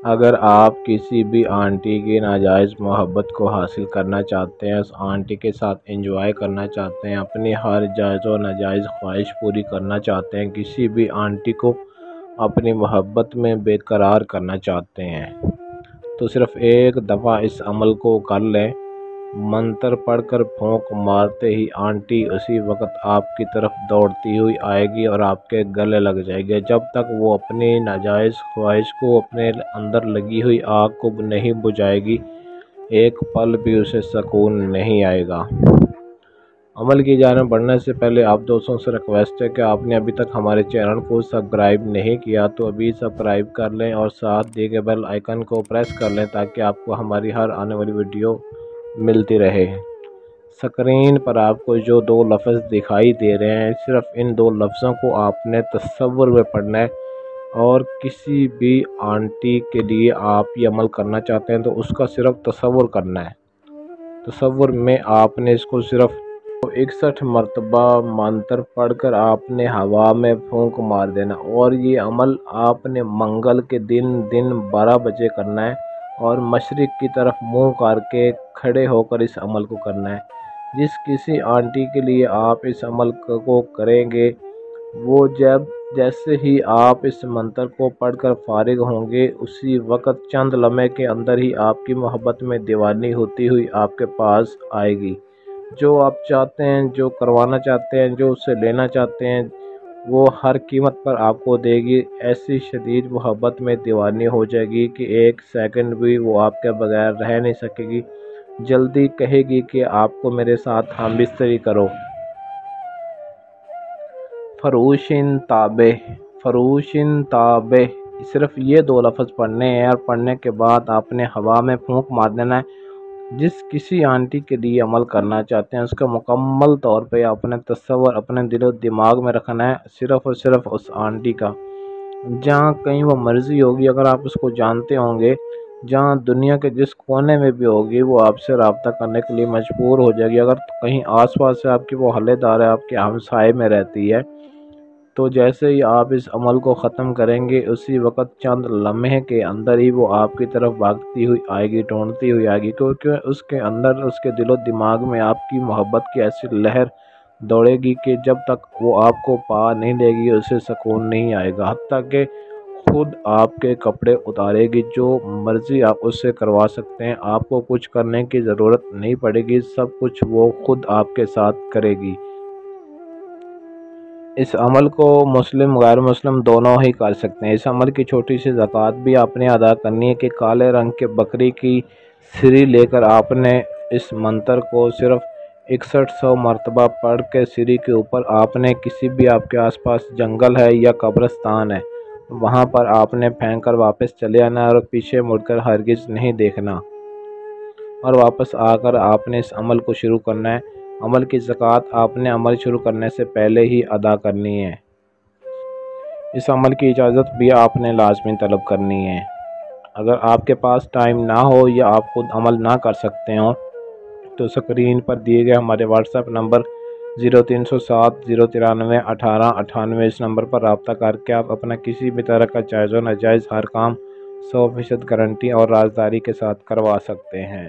اگر آپ کسی بھی آنٹی کی ناجائز محبت کو حاصل کرنا چاہتے ہیں، اس آنٹی کے ساتھ انجوائے کرنا چاہتے ہیں، اپنی ہر جائز و ناجائز خواہش پوری کرنا چاہتے ہیں، کسی بھی آنٹی کو اپنی محبت میں بے قرار کرنا چاہتے ہیں، تو صرف ایک دفعہ اس عمل کو کر لیں۔ منتر پڑھ کر پھونک مارتے ہی آنٹی اسی وقت آپ کی طرف دوڑتی ہوئی آئے گی اور آپ کے گلے لگ جائے گی۔ جب تک وہ اپنی ناجائز خواہش کو، اپنے اندر لگی ہوئی آگ کو نہیں بجھائے گی، ایک پل بھی اسے سکون نہیں آئے گا۔ عمل کی جانب بڑھنے سے پہلے آپ دوستوں سے ریکویسٹ ہے کہ آپ نے ابھی تک ہمارے چینل کو سبسکرائب نہیں کیا تو ابھی سبسکرائب کر لیں اور ساتھ دیے گئے بیل آئیکن کو پریس کر لیں تاکہ آپ کو ہماری ہر آنے والی ویڈیو ملتی رہے۔ سکرین پر آپ کو جو دو لفظ دکھائی دے رہے ہیں، صرف ان دو لفظوں کو آپ نے تصور میں پڑھنا ہے، اور کسی بھی آنٹی کے لیے آپ یہ عمل کرنا چاہتے ہیں تو اس کا صرف تصور کرنا ہے۔ تصور میں آپ نے اس کو صرف 61 مرتبہ منتر پڑھ کر آپ نے ہوا میں پھونک مار دینا، اور یہ عمل آپ نے منگل کے دن 12 بجے کرنا ہے، اور مشرق کی طرف منہ کر کے کھڑے ہو کر اس عمل کو کرنا ہے۔ جس کسی آنٹی کے لیے آپ اس عمل کو کریں گے، وہ جیسے ہی آپ اس منتر کو پڑھ کر فارغ ہوں گے، اسی وقت چند لمحے کے اندر ہی آپ کی محبت میں دیوانی ہوتی ہوئی آپ کے پاس آئے گی۔ جو آپ چاہتے ہیں، جو کروانا چاہتے ہیں، جو اسے لینا چاہتے ہیں، وہ ہر قیمت پر آپ کو دے گی۔ ایسی شدید محبت میں دیوانی ہو جائے گی کہ ایک سیکنڈ بھی وہ آپ کے بغیر رہ نہیں سکے گی۔ جلدی کہے گی کہ آپ کو میرے ساتھ ہم بستری کرو۔ فروشن تابع، فروشن تابع، صرف یہ دو لفظ پڑھنے ہیں، اور پڑھنے کے بعد آپ نے ہوا میں پھونک مار دینا ہے۔ جس کسی آنٹی کے لیے عمل کرنا چاہتے ہیں، اس کا مکمل طور پہ اپنے تصور، اپنے دل و دماغ میں رکھنا ہے، صرف اور صرف اس آنٹی کا، جہاں کہیں وہ مرضی ہوگی، اگر آپ اس کو جانتے ہوں گے، جہاں دنیا کے جس کونے میں بھی ہوگی، وہ آپ سے رابطہ کرنے کے لیے مجبور ہو جائے گی۔ اگر کہیں آس پاس سے آپ کی وہ حلے دار ہے، آپ کے ہمسائے میں رہتی ہے، تو جیسے ہی آپ اس عمل کو ختم کریں گے، اسی وقت چند لمحے کے اندر ہی وہ آپ کی طرف بھاگتی ہوئی آئے گی، ڈھونڈتی ہوئی آئے گی، کیونکہ اس کے اندر، اس کے دل و دماغ میں آپ کی محبت کی ایسی لہر دوڑے گی کہ جب تک وہ آپ کو پا نہیں لے گی، اسے سکون نہیں آئے گا، حتیٰ کہ خود آپ کے کپڑے اتارے گی۔ جو مرضی آپ اس سے کروا سکتے ہیں، آپ کو کچھ کرنے کی ضرورت نہیں پڑے گی، سب کچھ وہ خود آپ کے ساتھ کرے گی۔ اس عمل کو مسلم غیر مسلم دونوں ہی کر سکتے ہیں۔ اس عمل کی چھوٹی سی زکوٰۃ بھی آپ نے ادا کرنی ہے کہ کالے رنگ کے بکری کی سری لے کر آپ نے اس منتر کو صرف 6100 مرتبہ پڑھ کے سری کے اوپر آپ نے کسی بھی آپ کے آس پاس جنگل ہے یا قبرستان ہے، وہاں پر آپ نے پھینک کر واپس چلے آنا، اور پیچھے مڑ کر ہرگز نہیں دیکھنا، اور واپس آ کر آپ نے اس عمل کو شروع کرنا ہے۔ عمل کی زکوٰۃ آپ نے عمل شروع کرنے سے پہلے ہی ادا کرنی ہے۔ اس عمل کی اجازت بھی آپ نے لازمی طلب کرنی ہے۔ اگر آپ کے پاس ٹائم نہ ہو یا آپ خود عمل نہ کر سکتے ہوں تو سکرین پر دیے گئے ہمارے واٹس ایپ نمبر 0307 093 1898، اس نمبر پر رابطہ کر کے آپ اپنا کسی بھی طرح کا جائز و ناجائز ہر کام 100% گارنٹی اور رازداری کے ساتھ کروا سکتے ہیں۔